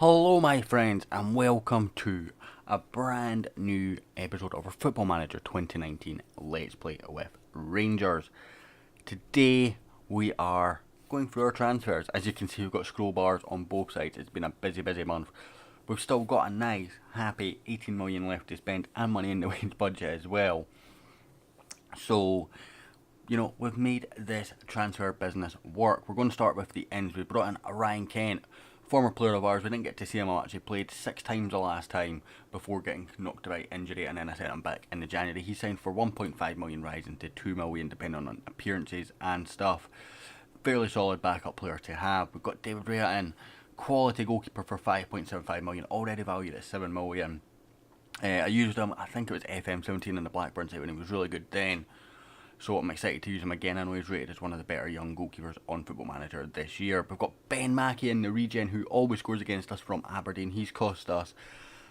Hello, my friends, and welcome to a brand new episode of our Football Manager 2019 Let's Play with Rangers. Today we are going through our transfers. As you can see, we've got scroll bars on both sides. It's been a busy month. We've still got a nice, happy 18 million left to spend and money in the wage budget as well. So, we've made this transfer business work. We're going to start with the ins. We brought in Ryan Kent, former player of ours. We didn't get to see him much. He played 6 times the last time before getting knocked out injury, and then I sent him back in the January. He signed for 1.5 million, rising to 2 million depending on appearances and stuff. Fairly solid backup player to have. We've got David Rea in, quality goalkeeper for 5.75 million, already valued at 7 million. I used him, I think it was FM19 in the Blackburn side when he was really good then. So I'm excited to use him again. I know he's rated as one of the better young goalkeepers on Football Manager this year. We've got Ben Mackey in the regen, who always scores against us from Aberdeen. He's cost us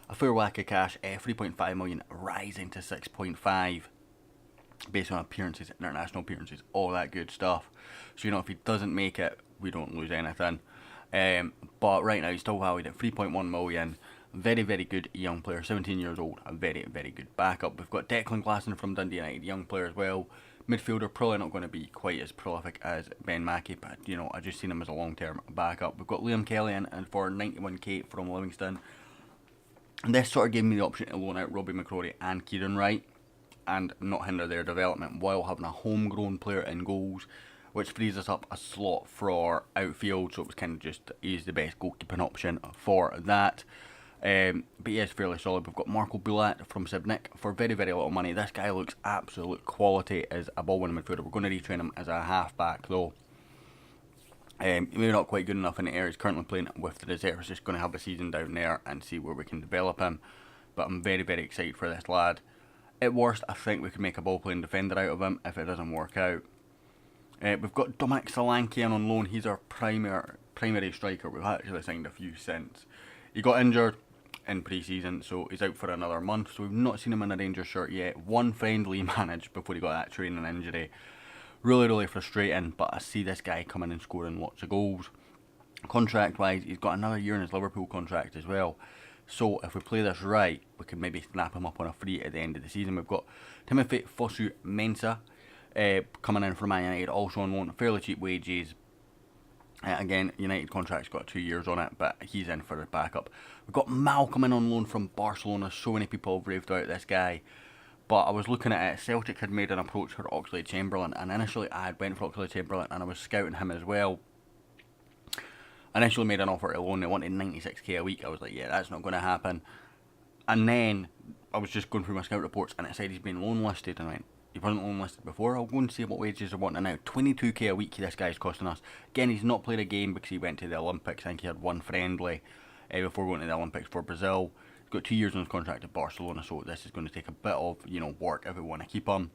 a fair whack of cash, 3.5 million, rising to 6.5, based on appearances, international appearances, all that good stuff. So if he doesn't make it, we don't lose anything. But right now he's still valued at 3.1 million. Very good young player, 17 years old, a very good backup. We've got Declan Glasson from Dundee United, young player as well. Midfielder, probably not going to be quite as prolific as Ben Mackey, but I just seen him as a long-term backup. We've got Liam Kelly in and for 91k from Livingston. And this sort of gave me the option to loan out Robbie McCrory and Kieran Wright and not hinder their development while having a homegrown player in goals, which frees us up a slot for outfield, so it was kind of just he's the best goalkeeping option for that. But he is fairly solid. We've got Marco Bulat from Sibnik for very little money. This guy looks absolute quality as a ball-winning midfielder. We're going to retrain him as a half-back though. Maybe not quite good enough in the air. He's currently playing with the reserves. Just going to have a season down there and see where we can develop him. But I'm very excited for this lad. At worst, I think we could make a ball-playing defender out of him if it doesn't work out. We've got Dominic Solanke on loan. He's our primary striker. We've actually signed a few since. He got injured in pre-season, so he's out for another month, so we've not seen him in a Rangers shirt yet. One friendly managed before he got that training injury. Really frustrating, but I see this guy coming and scoring lots of goals. Contract wise, he's got another year in his Liverpool contract as well, so if we play this right, we could maybe snap him up on a free at the end of the season. We've got Timothy Fosu Mensah coming in from Man United, also on loan, fairly cheap wages. Again, United contract's got 2 years on it, but he's in for the backup. We've got Malcolm in on loan from Barcelona. So many people have raved about this guy. But I was looking at it, Celtic had made an approach for Oxlade-Chamberlain, and initially I had went for Oxlade-Chamberlain and I was scouting him as well. Initially made an offer to loan, they wanted 96k a week. I was like, yeah, that's not going to happen. And then I was just going through my scout reports and it said he's been loan listed, and I went, he wasn't loan listed before. I'll go and see what wages they're wanting now. 22k a week this guy's costing us. Again, he's not played a game because he went to the Olympics. I think he had one friendly before going to the Olympics for Brazil. He's got 2 years on his contract at Barcelona, so this is going to take a bit of work if we want to keep him.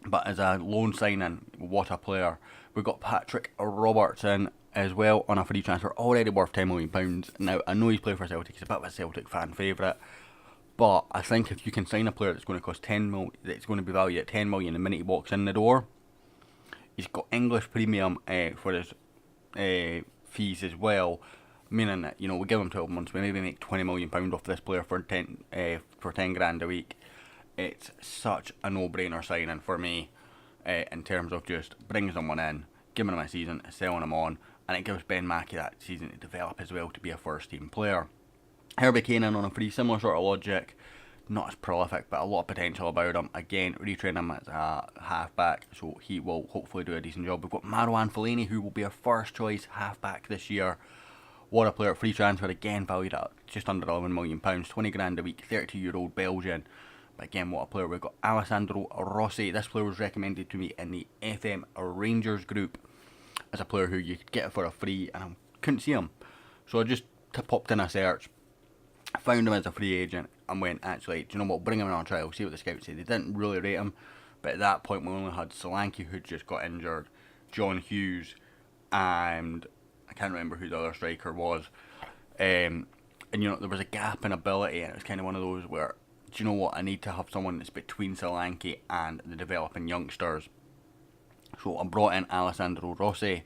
But as a loan signing, what a player. We've got Patrick Robertson as well on a free transfer, already worth £10 million. Now, I know he's played for Celtic, he's a bit of a Celtic fan favourite. But I think if you can sign a player that's going to cost 10 million, that's going to be valued at 10 million the minute he walks in the door, he's got English premium for his fees as well, meaning that we give him 12 months, we maybe make £20 million off this player for 10 grand a week. It's such a no-brainer signing for me in terms of just bringing someone in, giving him a season, selling him on, and it gives Ben Mackey that season to develop as well to be a first-team player. Herbie Kane in on a free, similar sort of logic, not as prolific but a lot of potential about him. Again, retrain him as a half-back, so he will hopefully do a decent job. We've got Marouane Fellaini, who will be our first choice half-back this year. What a player, free transfer, again valued at just under £11 million, 20 grand a week, 32-year-old Belgian. But again, what a player. We've got Alessandro Rossi. This player was recommended to me in the FM Rangers group as a player who you could get for a free, and I couldn't see him. So I just popped in a search, found him as a free agent, and went, actually, do you know what, bring him in on trial, see what the scouts say. They didn't really rate him, but at that point we only had Solanke, who just got injured, John Hughes, and I can't remember who the other striker was. And there was a gap in ability, and it was kind of one of those where, do you know what, I need to have someone that's between Solanke and the developing youngsters. So I brought in Alessandro Rossi,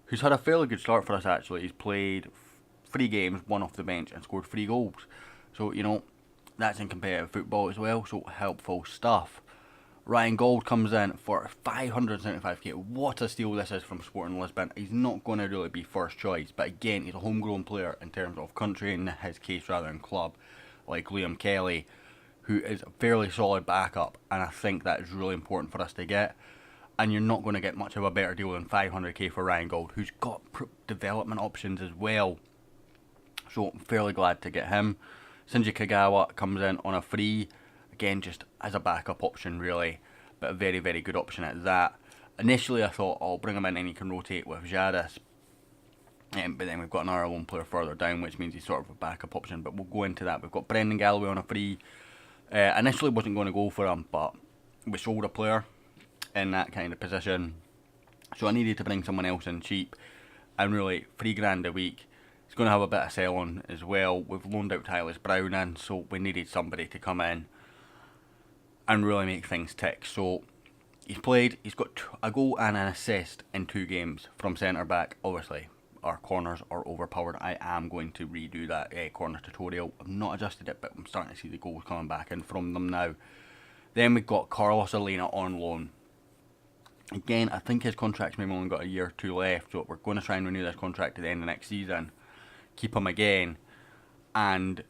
who's had a fairly good start for us actually. He's played 3 games, 1 off the bench, and scored 3 goals. So, you know, that's in competitive football as well, so helpful stuff. Ryan Gold comes in for 575k. What a steal this is from Sporting Lisbon. He's not going to really be first choice, but again, he's a homegrown player in terms of country, in his case rather than club, like Liam Kelly, who is a fairly solid backup, and I think that is really important for us to get. And you're not going to get much of a better deal than 500k for Ryan Gold, who's got development options as well. So I'm fairly glad to get him. Shinji Kagawa comes in on a free, again just as a backup option really, but a very, very good option at that. Initially I thought I'll bring him in and he can rotate with Jadis, but then we've got another lone player further down, which means he's sort of a backup option, but we'll go into that. We've got Brendan Galloway on a free. Initially wasn't going to go for him, but we sold a player in that kind of position, so I needed to bring someone else in cheap, and really £3 a week. He's going to have a bit of sell on as well. We've loaned out Tyler Brown in, so we needed somebody to come in and really make things tick. So he's played, he's got a goal and an assist in 2 games from centre back. Obviously our corners are overpowered. I am going to redo that corner tutorial. I've not adjusted it, but I'm starting to see the goals coming back in from them now. Then we've got Carlos Elena on loan. Again, I think his contract's maybe only got a year or 2 left, so we're going to try and renew this contract at the end of next season. Keep him again, and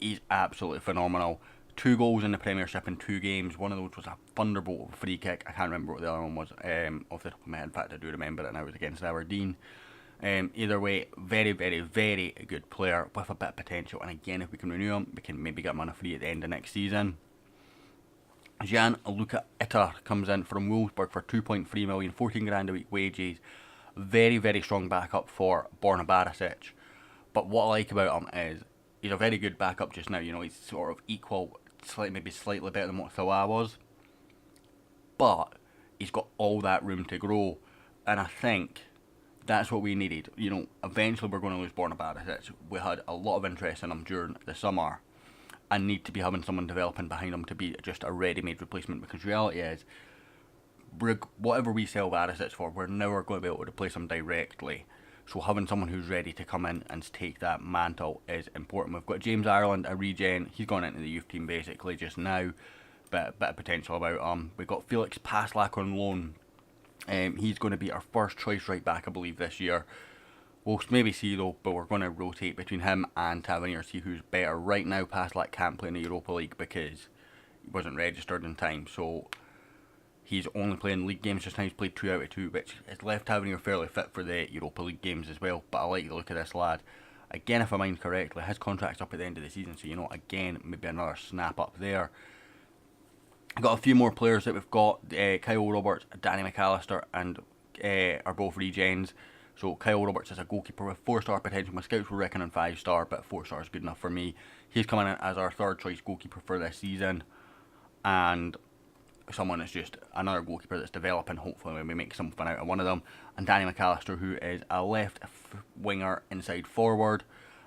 he's absolutely phenomenal. 2 goals in the Premiership in 2 games. One of those was a thunderbolt of a free kick. I can't remember what the other one was off the top of my head. In fact, I do remember it now. It was against Aberdeen. Either way, very, very, very good player with a bit of potential. And again, if we can renew him, we can maybe get him on a free at the end of next season. Gianluca Itter comes in from Wolfsburg for 2.3 million, 14 grand a week wages. Very, very strong backup for Borna Barisic. But what I like about him is he's a very good backup just now. You know, he's sort of equal, maybe slightly better than what Salah was. But he's got all that room to grow. And I think that's what we needed. You know, eventually we're going to lose Borna Barisic. We had a lot of interest in him during the summer, and need to be having someone developing behind him to be just a ready-made replacement, because reality is, whatever we sell Barisic for, we're never going to be able to replace him directly. So having someone who's ready to come in and take that mantle is important. We've got James Ireland, a regen. He's gone into the youth team basically just now. Bit of potential about him. We've got Felix Paslak on loan. He's going to be our first choice right back, I believe, this year. We'll maybe see though, but we're going to rotate between him and Tavernier, see who's better. Right now, Paslak can't play in the Europa League because he wasn't registered in time. So he's only playing league games just now. He's played 2 out of 2, which has left Tavernier fairly fit for the Europa League games as well. But I like the look of this lad. Again, if I mind correctly, his contract's up at the end of the season. So, you know, again, maybe another snap up there. I've got a few more players that we've got. Kyle Roberts, Danny McAllister, and are both regens. So Kyle Roberts is a goalkeeper with 4-star potential. My scouts were reckoning 5-star, but 4-star is good enough for me. He's coming in as our 3rd choice goalkeeper for this season. And someone that's just another goalkeeper that's developing. Hopefully when we make something out of one of them. And Danny McAllister, who is a left winger inside forward.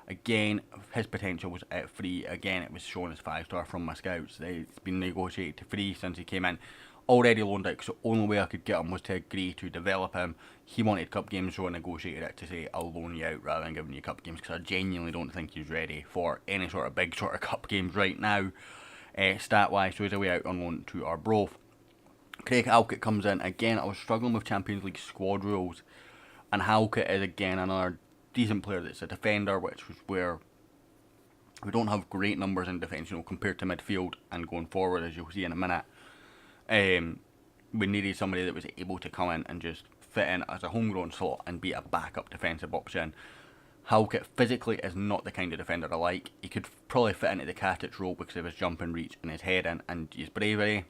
Again, his potential was at 3. Again, it was shown as 5-star from my scouts. It's been negotiated to 3 since he came in. Already loaned out, because the only way I could get him was to agree to develop him. He wanted cup games, so I negotiated it to say I'll loan you out rather than giving you cup games, because I genuinely don't think he's ready for any sort of big sort of cup games right now, stat wise. So he's away out on loan to Arbroath. Craig Halkett comes in. Again, I was struggling with Champions League squad rules, and Halkett is again another decent player that's a defender, which was where we don't have great numbers in defence, you know, compared to midfield and going forward, as you'll see in a minute. We needed somebody that was able to come in and just fit in as a homegrown slot and be a backup defensive option. Halkett physically is not the kind of defender I like. He could probably fit into the Katic role because of his jumping reach and his heading and his bravery.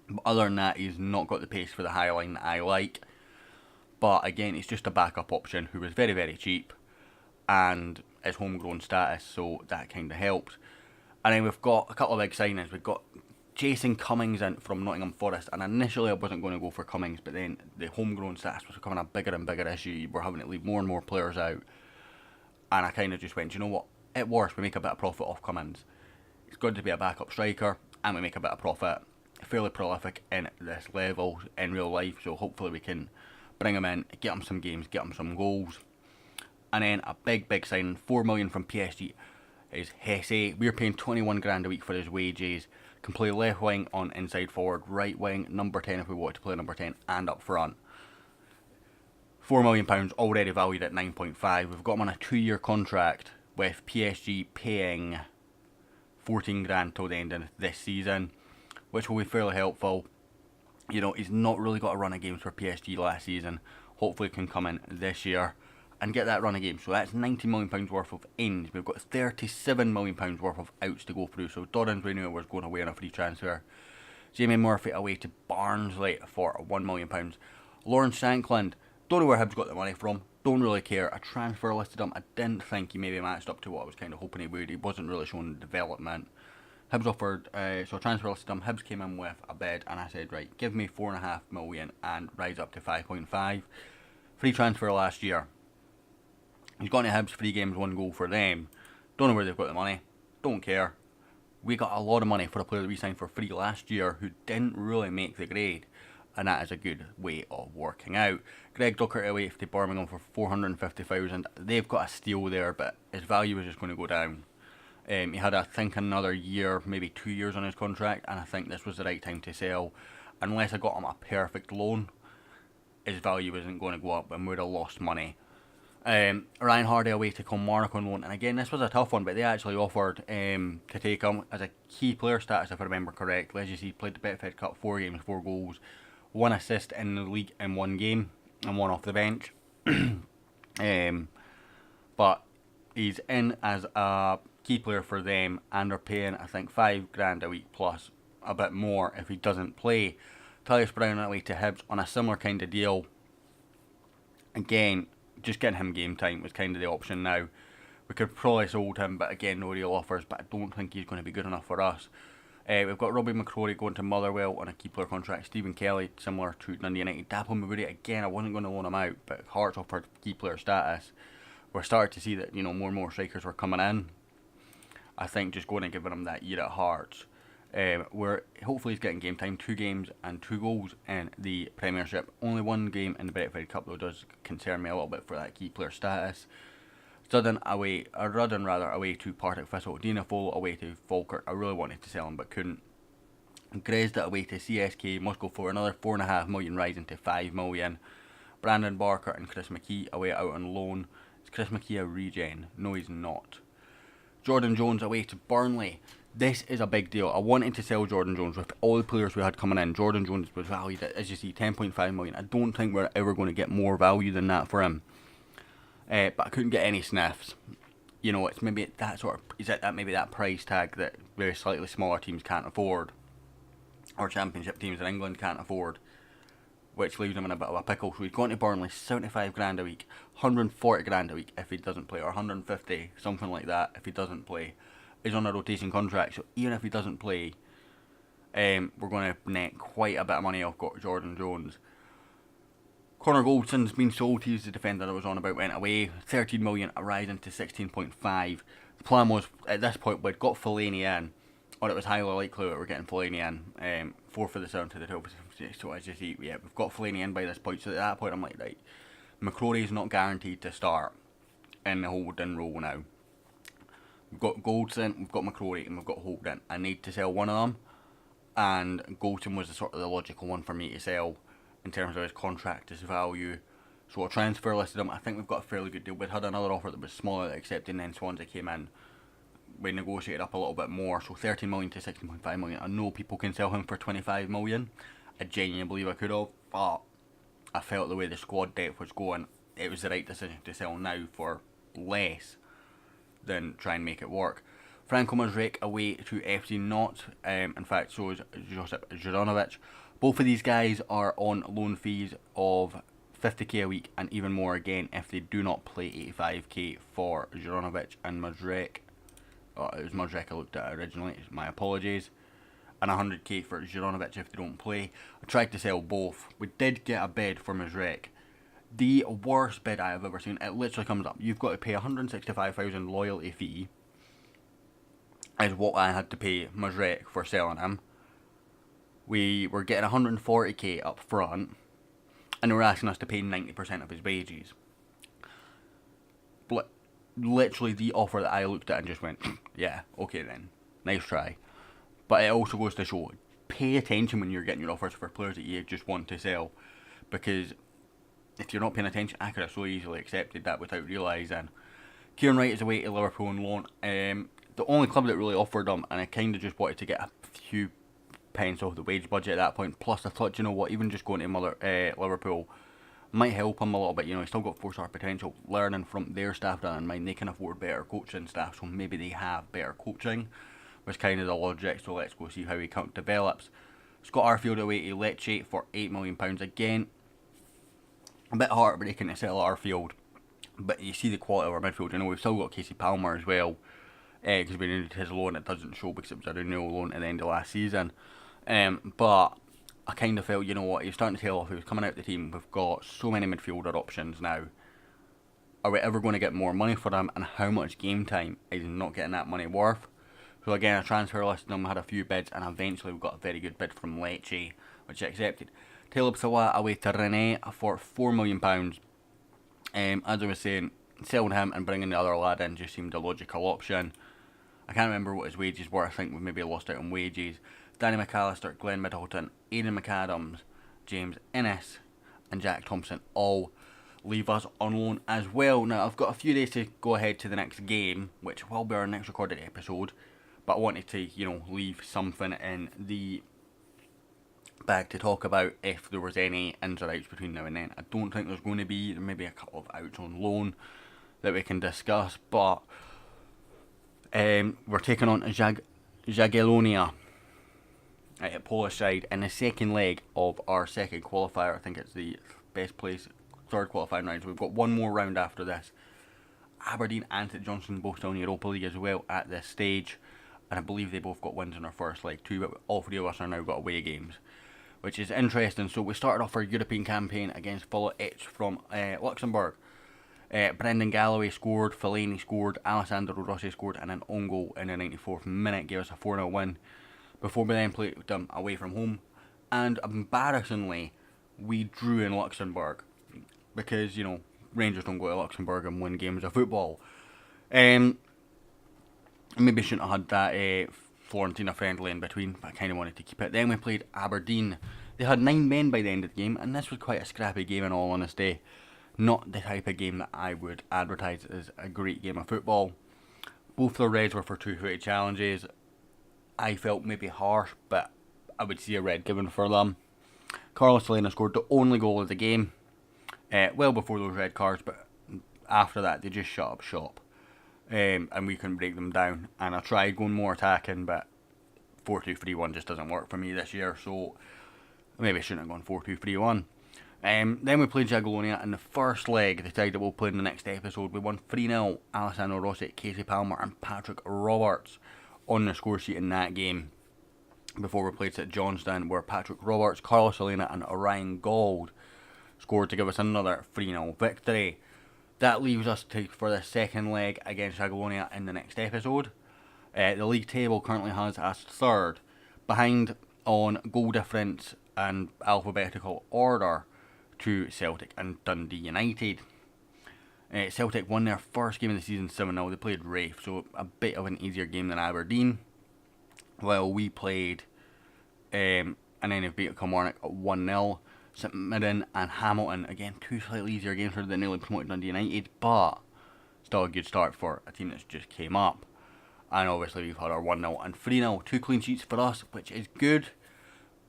But other than that, he's not got the pace for the high line that I like. But again, he's just a backup option who was very, very cheap and is homegrown status, so that kind of helps. And then we've got a couple of big signings. We've got Jason Cummings in from Nottingham Forest, and initially I wasn't going to go for Cummings, but then the homegrown status was becoming a bigger and bigger issue. We're having to leave more and more players out, and I kind of just went, you know what, at worst we make a bit of profit off Cummings. It's good to be a backup striker, and we make a bit of profit. Fairly prolific in this level in real life, so hopefully we can bring him in, get him some games, get him some goals. And then a big signing, 4 million from PSG, is Hesse. We're paying 21 grand a week for his wages. Can play left wing on inside forward, right wing, number 10 if we want to play number 10, and up front. £4 million already valued at 9.5. We've got him on a 2-year contract with PSG paying 14 grand till the end of this season, which will be fairly helpful. You know, he's not really got a run of games for PSG last season. Hopefully can come in this year and get that run of games. So that's £90 million worth of ins. We've got £37 million worth of outs to go through. So Doran's renewal was going away on a free transfer. Jamie Murphy away to Barnsley for £1 million. Lawrence Shankland, don't know where Hibs got the money from. Don't really care. A transfer listed him. I didn't think he maybe matched up to what I was kind of hoping he would. He wasn't really showing development. Hibs offered, so a transfer listed him. Hibs came in with a bid, and I said, right, give me £4.5 million and rise up to 5.5. Free transfer last year. He's gone to Hibs, 3 games, 1 goal for them. Don't know where they've got the money. Don't care. We got a lot of money for a player that we signed for free last year who didn't really make the grade. And that is a good way of working out. Greg Docherty away to Birmingham for 450,000. They've got a steal there, but his value is just going to go down. He had, I think, another year, maybe 2 years on his contract, and I think this was the right time to sell. Unless I got him a perfect loan, his value isn't going to go up, and we'd have lost money. Ryan Hardy away to Kilmarnock on loan, and again, this was a tough one, but they actually offered to take him as a key player status, if I remember correctly. As you see, played the Betfred Cup, 4 games, 4 goals, 1 assist in the league in 1 game, and 1 off the bench. But he's in as a key player for them, and they're paying, I think, 5 grand a week plus a bit more if he doesn't play. Tyus Brown away to Hibs on a similar kind of deal. Again, just getting him game time was kind of the option now. We could probably sold him, but again, no real offers, but I don't think he's going to be good enough for us. We've got Robbie McCrory going to Motherwell on a key player contract. Stephen Kelly, similar to Dundee United. Dapo Mabudi, again, I wasn't going to loan him out, but Hearts offered key player status. We're starting to see that, you know, more and more strikers are coming in. I think just going and giving him that year at Hearts. Where hopefully he's getting game time, 2 games and 2 goals in the Premiership. Only 1 game in the Betfred Cup though does concern me a little bit for that key player status. Rudden away to Partick Thistle. Dina Fole away to Falkirk. I really wanted to sell him but couldn't. Grezda away to CSK Moscow for another 4.5 million, rising to 5 million. Brandon Barker and Chris McKee away out on loan. Is Chris McKee a regen? No, he's not. Jordan Jones away to Burnley. This is a big deal. I wanted to sell Jordan Jones with all the players we had coming in. Jordan Jones was valued at, as you see, 10.5 million. I don't think we're ever going to get more value than that for him. But I couldn't get any sniffs. You know, it's maybe that sort of, is it that maybe that price tag that very slightly smaller teams can't afford, or championship teams in England can't afford, which leaves him in a bit of a pickle. So he's going to Burnley, 75 grand a week, 140 grand a week if he doesn't play, or 150, something like that if he doesn't play. He's on a rotation contract, so even if he doesn't play, we're going to net quite a bit of money off Jordan Jones. Connor Goldson's been sold. He's the defender I was on about, went away. 13 million, rising to 16.5. The plan was, at this point, we'd got Fellaini in, or it was highly likely that we're getting Fellaini in. 4 for the 7 to the 12. So as you see, yeah, we've got Fellaini in by this point. So at that point, I'm like, right, McCrory's not guaranteed to start in the holding role now. We've got Goldson, we've got McCrory, and we've got Holden. I need to sell one of them, and Goldson was the logical one for me to sell in terms of his contract, his value. So a transfer listed him. I think we've got a fairly good deal. We'd had another offer that was smaller that accepted, and then Swansea came in. We negotiated up a little bit more, so 13 million to 16.5 million. I know people can sell him for 25 million. I genuinely believe I could have, but I felt the way the squad depth was going, it was the right decision to sell now for less than try and make it work. Franco Mazurek away to FC Nantes. In fact, so is Josip Juranovic. Both of these guys are on loan fees of 50k a week, and even more again if they do not play. 85k for Juranovic and Mazurek. It was Mazurek I looked at originally, my apologies. And 100k for Juranovic if they don't play. I tried to sell both. We did get a bid for Mazurek. The worst bid I have ever seen. It literally comes up. You've got to pay 165,000 loyalty fee, is what I had to pay Mazurek for selling him. We were getting 140k up front, and they were asking us to pay 90% of his wages. literally the offer that I looked at and just went, yeah, okay then, nice try. But it also goes to show, pay attention when you're getting your offers for players that you just want to sell, because if you're not paying attention, I could have so easily accepted that without realising. Kieran Wright is away to Liverpool on loan. The only club that really offered him, and I kind of just wanted to get a few pence off the wage budget at that point. Plus, I thought, you know what, even just going to Liverpool might help him a little bit. You know, he's still got 4-star potential. Learning from their staff, down in mind, they can afford better coaching staff, so maybe they have better coaching, was kind of the logic. So let's go see how he develops. Scott Arfield away to Lecce for £8 million again. A bit heartbreaking to sell Arfield, but you see the quality of our midfield. You know, we've still got Casey Palmer as well, because we needed his loan. It doesn't show because it was a renewal loan at the end of last season. But I kind of felt, you know what, he's starting to tail off. He was coming out the team. We've got so many midfielder options now. Are we ever going to get more money for them? And how much game time is not getting that money worth? So again, I transfer listed them, had a few bids, and eventually we got a very good bid from Lecce, which I accepted. Caleb Salah away to Rennes for £4 million. As I was saying, selling him and bringing the other lad in just seemed a logical option. I can't remember what his wages were. I think we maybe lost out on wages. Danny McAllister, Glenn Middleton, Aidan McAdams, James Innes and Jack Thompson all leave us on loan as well. Now, I've got a few days to go ahead to the next game, which will be our next recorded episode. But I wanted to, you know, leave something in the bag to talk about if there was any ins or outs between now and then. I don't think there's going to be. There may be a couple of outs on loan that we can discuss, but we're taking on Jagiellonia at a Polish side in the second leg of our second qualifier. I think it's the best place, third qualifying round. So we've got one more round after this. Aberdeen and St Johnstone both still in the Europa League as well at this stage, and I believe they both got wins in their first leg too, but all three of us are now got away games, which is interesting. So we started off our European campaign against Follow Itch from Luxembourg. Brendan Galloway scored, Fellaini scored, Alessandro Rossi scored, and an own goal in the 94th minute gave us a 4-0 win. Before we then played them away from home, and embarrassingly, we drew in Luxembourg, because, you know, Rangers don't go to Luxembourg and win games of football. Maybe shouldn't have had that Florentina friendly in between, but I kind of wanted to keep it. Then we played Aberdeen. They had 9 men by the end of the game, and this was quite a scrappy game in all honesty. Not the type of game that I would advertise as a great game of football. Both the Reds were for 2-footed challenges. I felt maybe harsh, but I would see a red given for them. Carlos Salena scored the only goal of the game, well before those red cards, but after that they just shut up shop, and we couldn't break them down. And I tried going more attacking, but 4-2-3-1 just doesn't work for me this year, so maybe I shouldn't have gone 4-2-3-1. Then we played Jagiellonia in the first leg, the side that we'll play in the next episode. We won 3-0, Alessandro Rossi, Casey Palmer and Patrick Roberts on the score sheet in that game. Before we played St Johnstone, where Patrick Roberts, Carlos Salena and Orion Gold scored to give us another 3-0 victory. That leaves us for the second leg against Jagiellonia in the next episode. The league table currently has us third, behind on goal difference and alphabetical order to Celtic and Dundee United. Celtic won their first game of the season 7-0. They played Rafe, so a bit of an easier game than Aberdeen. While we played and then have beat Kilmarnock at 1-0. St Mirren and Hamilton, again, 2 slightly easier games for the newly promoted Dundee United, but still a good start for a team that's just came up. And obviously we've had our 1-0 and 3-0, 2 clean sheets for us, which is good.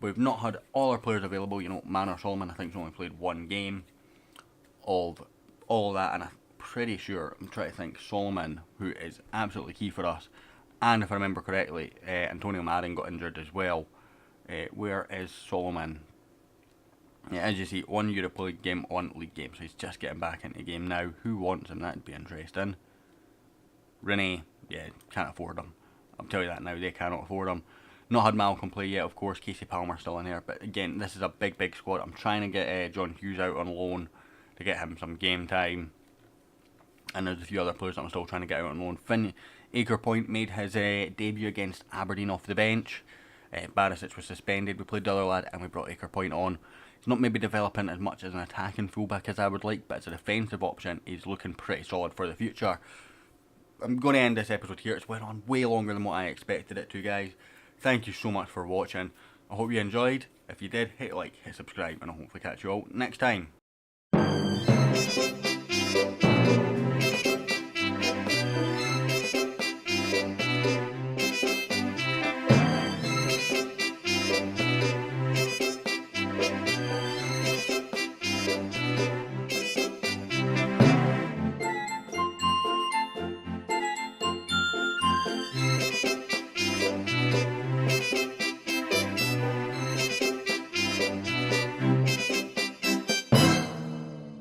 We've not had all our players available. You know, Manor Solomon, I think, has only played 1 game of all of that, and I'm pretty sure, I'm trying to think, Solomon, who is absolutely key for us, and if I remember correctly, Antonio Marin got injured as well. Where is Solomon? Yeah, as you see, 1 Europa League game, 1 league game, so he's just getting back into the game now. Who wants him? That'd be interesting. Renee, yeah, can't afford him. I'll tell you that now, they cannot afford him. Not had Malcolm play yet, of course. Casey Palmer still in there, but again, this is a big squad. I'm trying to get John Hughes out on loan to get him some game time, and there's a few other players that I'm still trying to get out on loan. Finn Akerpoint made his debut against Aberdeen off the bench. Barisic was suspended. We played the other lad and we brought Akerpoint on. He's not maybe developing as much as an attacking fullback as I would like, but as a defensive option, he's looking pretty solid for the future. I'm going to end this episode here. It's went on way longer than what I expected it to, guys. Thank you so much for watching. I hope you enjoyed. If you did, hit like, hit subscribe, and I'll hopefully catch you all next time.